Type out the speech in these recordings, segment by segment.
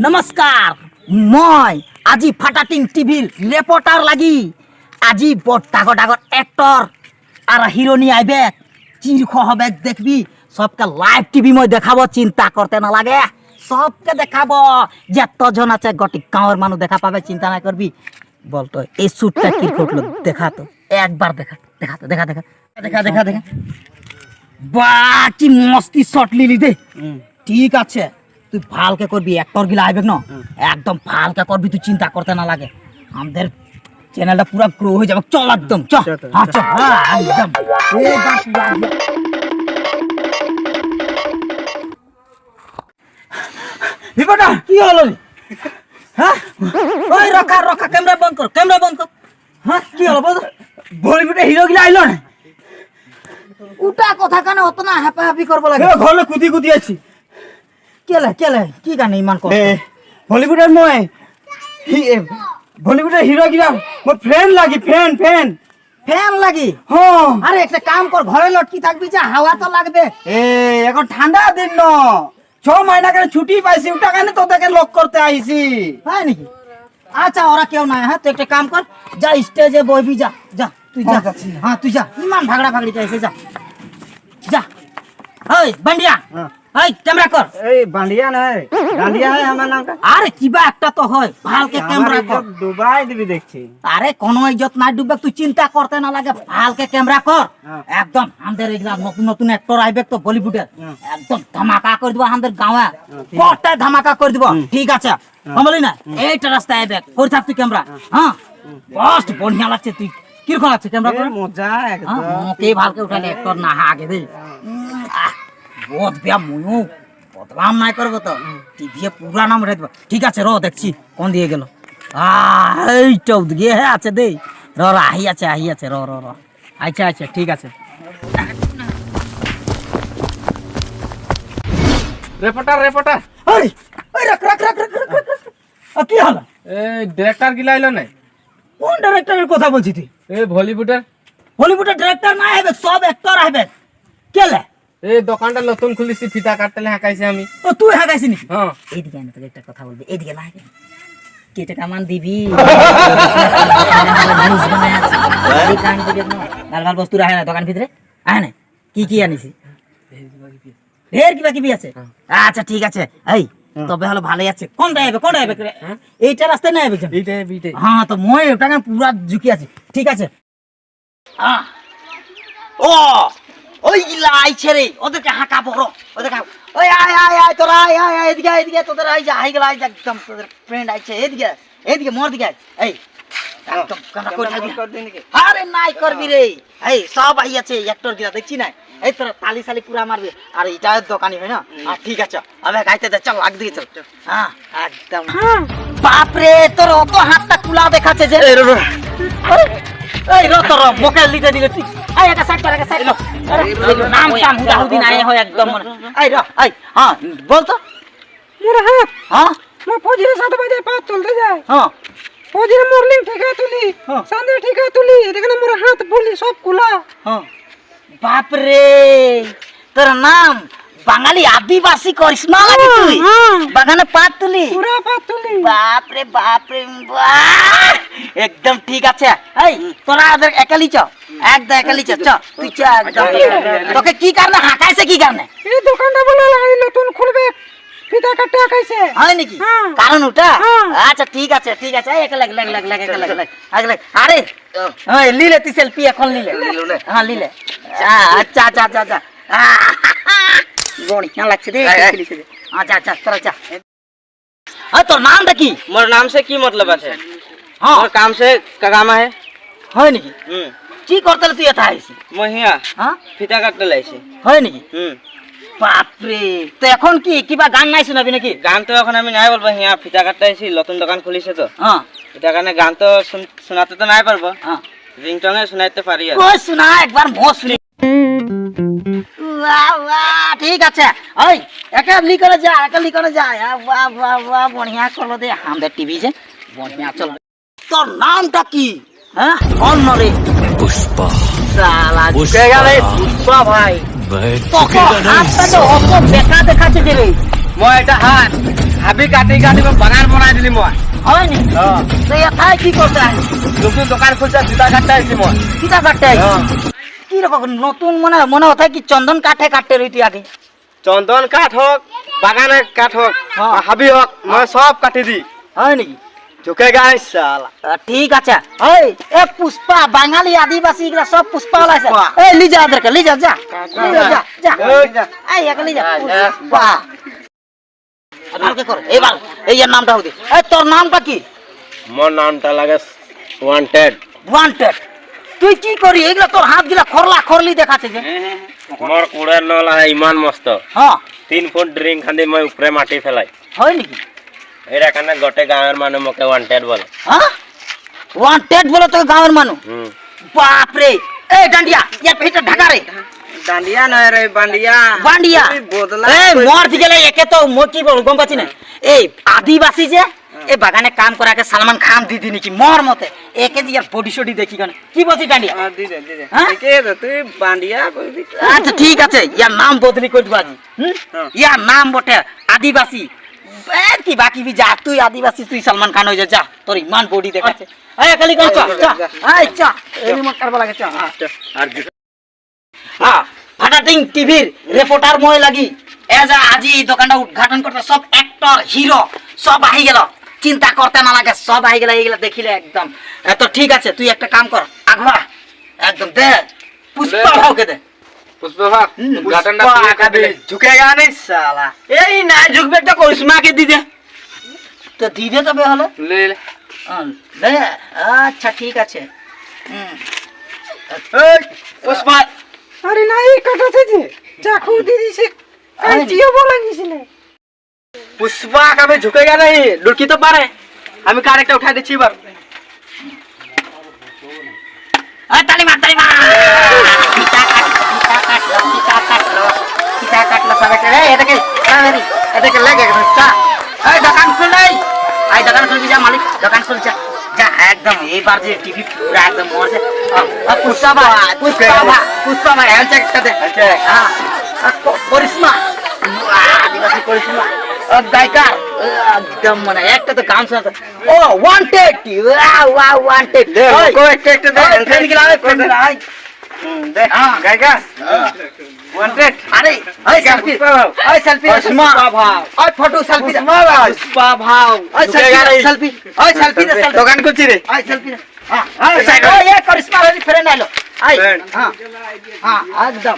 নমস্কার, মই আজি ফাটাটিং টিভির রিপোর্টার লাগি আজি বড় ডাগর ডাগর অ্যাক্টর আর হিরোনি আইবে চিরখ হবে দেখবি সবকে লাইভ টিভি মই দেখাবো, চিন্তা করতে না লাগে, সবকে দেখাবো যতজন আছে গটি গাঁয়ের মানুষ দেখা পাবে, চিন্তা না করবি। বলতো এই শ্যুটটা কি করলো দেখা তো একবার দেখা দেখা তো দেখা দেখা দেখা দেখা দেখা বাহ কি মস্তি শট লিলি দে। ঠিক আছে তুই ভালকে করবি, অ্যাক্টর গিলা আইবে না একদম ভালকে করবি, তুই চিন্তা করতে না লাগে। আমাদের চ্যানেলটা পুরো গ্রো হয়ে যাবে, চল একদম চল। হ্যাঁ চল একদম রিপোর্টার কি হলো রে? হ্যাঁ ওই রখা রখা ক্যামেরা বন্ধ কর, ক্যামেরা বন্ধ কর। হ্যাঁ কি হলো বল? বলিউডে হিরো গিলা আইলো না, উটা কথা কানে হতো না, হ্যাপা হ্যাপি করব লাগে। ঘরে কুদি কুদি আছি। কেলে কেলে কি গানে ইমান কর? বলিউডের মই বলিউডের হিরো গিলা মোর ফ্রেন্ড লাগি, ফ্রেন্ড ফ্রেন্ড ফ্যান লাগি। হ্যাঁ আরে একটা কাম কর, ঘরে লটকি থাকবি, যা হাওয়া তো লাগবে। এখন ঠান্ডা দিন ন 6 মাইনা করে ছুটি পাইছি, ওটা কেন তোদেরকে লক করতে আইছি। হয় নাকি? আচ্ছা ওরা কেউ নাই। হ্যাঁ তুই একটা কাম কর, যা স্টেজে বইবি, যা যা তুই যা। হ্যাঁ তুই যা, ইমান ভাগড়া ভাগড়ি চাইছে, যা যা। ওই বান্ডিয়া ওই ক্যামেরা কর। এই বান্ডিয়া নাই, ডান্ডিয়া है আমার নামটা। আরে কিবা একটা তো হয়, ভালকে ক্যামেরা কর। ডুবাই দিবি দেখছি। আরে কোনো ইজ্জত নাই ডুববে, তুই চিন্তা করতে না লাগে, ভালকে ক্যামেরা কর। একদম আমাদের এগুলা নতুন নতুন অ্যাক্টর আইবে তো বলিউডের, একদম ধামাকা করে দিব আমাদের গাঁয়ে, পট্টায় ধামাকা করে দিব। ঠিক আছে বুঝলি না? এইটা রাস্তায় আইবে, করে থাক তুই ক্যামেরা। হ্যাঁ বস বঢ়িয়া লাগছে, তুই কিরকম লাগছে ক্যামেরা করে? মজা একদম। মোকে ভালকে উঠালে অ্যাক্টর না আগে দে বহুত বিয়া ময়ূ বদলাম নাই করবো তো, টিভি পুরা নাম উঠাই দিব। ঠিক আছে র দেখছি কোন দিয়ে গেল, এইটা দিয়ে হ্যাঁ আছে দে, র র আহি আছে র র র আচ্ছা আচ্ছা ঠিক আছে। রিপোর্টার রিপোর্টার ওই ওই রাখ রাখ রাখ রাখ রাখ রাখ। কি হলো? এই ডিরেক্টর গিলা আইলো না? কোন ডাইরেক্টরের কথা বলছিস তুই? এই বলিউডের বলিউডের ডাইরেক্টর না আইবে, সব অ্যাক্টর আইবে। কেলে? এই দোকানটা নতুন খুলিছি, ফিতা কাটতে হাঁকাইছি আমি। ও তুই হাগাইছিস নাকি? হ্যাঁ এইদিকে আয় না, তোকে একটা কথা বলবি, এইদিকে না কে টাকা মান দিবি? ভাল ভাল বস্তু রাখে না দোকান ভিতরে, আয় না। কি কি আনিছি? ঢের কিবা কিবি আছে। আচ্ছা ঠিক আছে, এই তবে হলো ভালোই আছে। কোনটা আইবে কোনটা আইবে? এইটা রাস্তায় না আইবে? এইটাই। হ্যাঁ তো মই ওটা পুরা ঝুঁকি আছে। ঠিক আছে ও ওই গিলা আইছে রে, ওদেরকে হাঁকা বড়, ওদেরকে ওই আয় আয় আয় তোরা আয় আয় আয় এদিকে এদিকে, তোদের আই যা আই গেল, আই যা একদম তোদের ফ্রেন্ড আইছে, এদিকে এদিকে মোর দিকে এই একদম কানা কই থাকবি। আরে নাই করবি রে, এই সব আই আছে অ্যাক্টর গিলা দেখছি না, এই তোরা তালি সালি পুরা মারবি। আর এটা দোকানি হয় না? আর ঠিক আছে আবে গাইতে দে, চল লাগ দিকে চল। হ্যাঁ একদম। বাপ রে তোর অত হাতটা কুলা দেখাচ্ছে যে, এই র তোর মোকে লিতে দিলে ঠিক। এই একটা সাইড কর, একটা সাইড লো, নাম কাম হুদাহুদি নাই হয় একদম। এই র এই হ্যাঁ বল তো। মোর হাত হ্যাঁ মোর ফজিরে 7 বাজে পাঁচ চলতে যায়। হ্যাঁ ফজিরে মর্নিং ঠিকা তুলি, সন্ধ্যে ঠিকা তুলি, দেখেন মোর হাত বলি সব কুলা। হ্যাঁ বাপ রে তোর নাম বাঙালি আদিবাসী করিস না লাগে তুই? বাগানে পাত তুলি, পুরা পাত তুলি। বাপ রে বাহ একদম ঠিক আছে। এই তোরা ওদের একালি চ, একদম একালি চ তুই চ একদম। তোকে কি কারণে হাঁকাইছে, কি কারণে? এই দোকানটা বলে লাগাই নতুন খুলবে, ফিতা কাটতে হাঁকাইছে। হয় নাকি? কারণ ওটা? আচ্ছা ঠিক আছে ঠিক আছে, এক লাগ লাগ লাগ লাগ লাগ লাগ লাগ। আরে ওই লিলে তুই সেলফি এখন লিলে? হ্যাঁ লিলে। আচ্ছা আচ্ছা আচ্ছা আচ্ছা বড়িয়া লাগছে রে। আচ্ছা আচ্ছা তোরা চা। তোর নামটা কি? मोर नाम से की मतलब है? हाँ मोर काम से कामा है। হয় নাকি? কি করতে তুই এটা আইছি? महिया হ্যাঁ ফিতা কাটতে লাইছে। হয় নাকি? বাপরে তো এখন কি কিবা গান নাই শোনাবি নাকি? গান তো এখন আমি নাই বলবো, হিয়া ফিতা কাটতে আইছি, নতুন দোকান খুলিছে তো। হ্যাঁ এটা কারণে গান তো শোনাতে তো নাই পারবো, হ্যাঁ রিংটনে শোনাইতে পারি আর। কই শোনা একবার মো শুনি। বাহ বাহ ঠিক আছে, ওই একা লি করে যা, একা লি করে যা। বাহ বাহ বাহ বঢ়িয়া করলো দে, আমাদের টিভি যে বঢ়িয়া চলো। তোর নামটা কি? হ্যাঁ অন্য রে পুষ্পা। সালা ঢুকে গেলে পুষ্পা ভাই, তোকে হাতটা তো অত বেকা দেখাচ্ছে যে রে। মই এটা হাত হাবি কাটি কাটি মই বাগান বনাই দিলি মই হয় নি তো এথায় কি করতে আইস নতুন দোকান খুলছে জুতা কাটতে আহিছি মই কিতা কাটতে আইস কি রকম নতুন মনে মনে হতা কি চন্দন কাঠে কাটতে রইতি আগে চন্দন কাঠ হোক বাগানের কাঠ হোক হাবি হোক মই সব কাটি দি হয় নাকি ঝুঁকেগা নাই শালা ঠিক আছে ওই এ পুষ্পা বাঙালি আদিবাসী এগুলা সব পুষ্পা লাইছে এই লিজা আদরকে লিজা যা লিজা যা যা এই এক লিজা পুষ্পা আদরকে কর এবার এই এর নামটা হদি এই তোর নামটা কি মোর নামটা লাগে ওয়ান্টেড ওয়ান্টেড তুই কি করি এগুলা তোর হাত গিলা খরলা খরলি দেখাচ্ছে যে মোর কুড়ের নলা ইমান মস্ত হ্যাঁ 3 ফুট ড্রিঙ্ক খান্দি মই উপরে মাটি ফেলাই হয় নাকি এরা কানে গোটে গাঁয়ের মানুষ মোকে ওয়ান্টেড বলে হ্যাঁ ওয়ান্টেড বলে তো গাঁয়ের মানুষ বাপ রে এই ডান্ডিয়া ইয়ার পেটে ঢাকা রে ডান্ডিয়া নয় রে বান্ডিয়া বান্ডিয়া বদলা এই মর দিকে একে তো মই কি বল গম পাচ্ছি না এই আদিবাসী যে এই বাগানে কাম করাকে সালমান খান দিদি নাকি মর মতে একে যে বডি শডি দেখি কেন কি বলছি ডান্ডিয়া দিদে দিদে হ্যাঁ? কে রে তুই বান্ডিয়া কইবি আচ্ছা ঠিক আছে ইয়ার নাম বদলি করে দিব আজি ইয়ার নাম বটে আদিবাসী কি বাকি বি যা তুই আদিবাসী তুই সালমান খান হয়ে যা তোর ইমান বডি দেখাচ্ছে এই খালি কোন চা চা এই চা এই রিমোট কারবা লাগে চা আর হ্যাঁ ফাটাটিং টিভির রিপোর্টার মই লাগি এজ আজি এই দোকানটা উদ্ঘাটন করতে সব অ্যাক্টর হিরো সব আহি গেল চিন্তা করতে না লাগে সব আহি গেল এইগুলা দেখিলে একদম তো ঠিক আছে তুই একটা কাম কর আগবা একদম দে পুষ্পা ভাওকে দে পুষ্পা উদ্ঘাটনটা ঝুঁকেগা নেই শালা এই না ঝুঁকবে একটা করিশ্মাকে দি দে তো দি দে তবে হলো লে লে দে আচ্ছা ঠিক আছে এই পুষ্পা আরে না এই কাটাছে যে চাকু দি দিছে কাটিও বলা গিয়েছিল पुष्पा कभी झुकेगा नहीं लुड़की तो पारे हमें कार एक उठा दीजिए बार ताली मार किता काट लो सब रे ये देख मेरी ये देख लगे चा ए दुकान खुल नहीं आई दुकान खुल जा मालिक दुकान खुल जा जा एकदम ये बार जे टीवी पूरा एकदम मोर से पुष्पा भाई हेल्थ चेक कर दे हां करिश्मा आदिवासी करिश्मा गायकार एकदम मने একটা তো গান শোনাতে ও ওয়ান্টেড ওয়া ওয়ান্টেড को एक दे ফ্রেন্ড গিলাবে ফ্রেন্ড আই दे गायका वांटेड আরে ওই সেলফি ওই সেলফি पुष्पा भाव ওই ফটো সেলফি पुष्पा भाव ওই সেলফি ওই সেলফি দে সেলফি दुकान कुछ रे ওই সেলফি हां ওই ये करिश्मा वाली फ्रेंड आइलो आई हां हां एकदम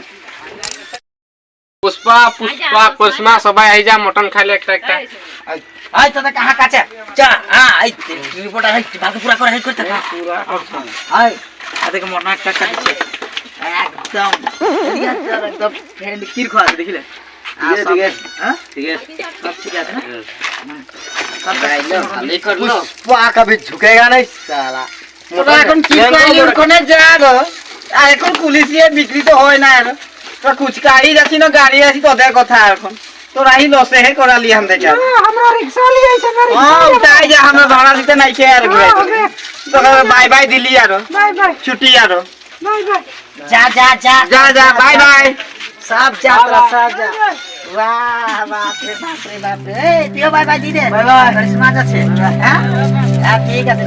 पुष्पा पुष्पा पुष्पा सबाई आई जा मटन खाइले একটা आई तो कहां काचे चा हां आई रिपोर्ट है बाकी पूरा करे है करते पूरा आई আদেকে মটন একটা দিছে একদম একদম ফ্রেন্ড কির খোয়া দেখিলে ঠিক আছে হ্যাঁ ঠিক আছে সব ঠিক আছে না ভালোই করলো पुष्पा कभी झुकेगा नहीं साला ওটা এখন কি কইলি ওখানে যা গো আর এখন পুলিশে বিক্রি তো হয় না আর তো কুচকাই যাচ্ছি না গাড়ি আসি তোদের কথা এখন তো রাহি লসে হে করালি हम देखा हमरा रिक्शा ले आइছে গাড়ি हां उठाई जा हमरा भाड़ा दिते नहीं के यार तो बाय बाय दिल्ली यार बाय बाय छुट्टी यार बाय बाय जा जा जा जा जा बाय बाय सब यात्रा सब जा वाह बाप रे ए दियो बाय बाय दी दे बाय बाय करिश्मा যাচ্ছে হ্যাঁ ঠিক আছে